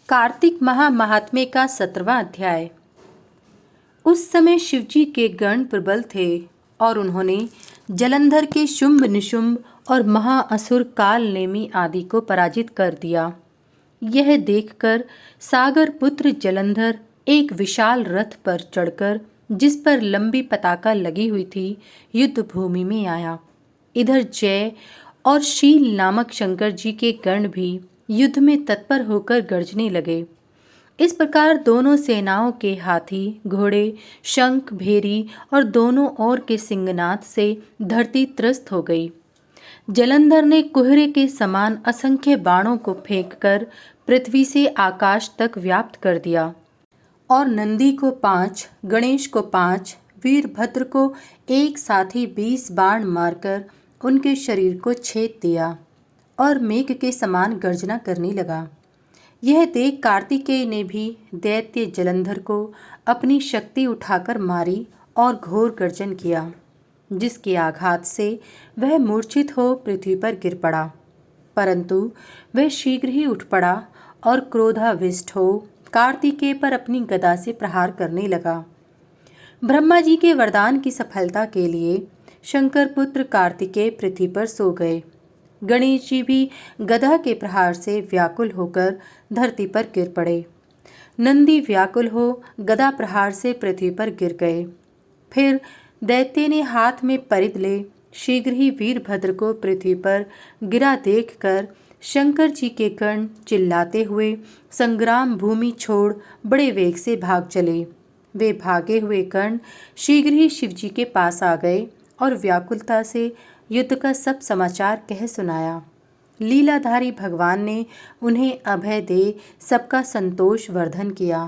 कार्तिक महा महात्म्य का 17वां अध्याय। उस समय शिवजी के गण प्रबल थे और उन्होंने जलंधर के शुंभ निशुंभ और महाअसुर काल नेमी आदि को पराजित कर दिया। यह देखकर सागर पुत्र जलंधर एक विशाल रथ पर चढ़कर, जिस पर लंबी पताका लगी हुई थी, युद्ध भूमि में आया। इधर जय और शील नामक शंकर जी के गण भी युद्ध में तत्पर होकर गरजने लगे। इस प्रकार दोनों सेनाओं के हाथी, घोड़े, शंख, भेरी और दोनों ओर के सिंहनाद से धरती त्रस्त हो गई। जलंधर ने कुहरे के समान असंख्य बाणों को फेंककर पृथ्वी से आकाश तक व्याप्त कर दिया और नंदी को 5, गणेश को 5, वीरभद्र को एक साथ ही 20 बाण मारकर उनके शरीर को छेद दिया और मेघ के समान गर्जना करने लगा। यह देख कार्तिकेय ने भी दैत्य जलंधर को अपनी शक्ति उठाकर मारी और घोर गर्जन किया, जिसके आघात से वह मूर्छित हो पृथ्वी पर गिर पड़ा। परंतु वह शीघ्र ही उठ पड़ा और क्रोधाविष्ट हो कार्तिकेय पर अपनी गदा से प्रहार करने लगा। ब्रह्मा जी के वरदान की सफलता के लिए शंकर पुत्र कार्तिकेय पृथ्वी पर सो गए। गणेश जी भी गदा के प्रहार से व्याकुल होकर धरती पर गिर पड़े। नंदी व्याकुल हो गदा प्रहार से पृथ्वी पर गिर गए। फिर दैत्य ने हाथ में परिध ले शीघ्र ही वीरभद्र को पृथ्वी पर गिरा देखकर शंकर जी के गण चिल्लाते हुए संग्राम भूमि छोड़ बड़े वेग से भाग चले। वे भागे हुए गण शीघ्र ही शिवजी के पास आ गए और व्याकुलता से युद्ध का सब समाचार कह सुनाया। लीलाधारी भगवान ने उन्हें अभय दे सबका संतोष वर्धन किया।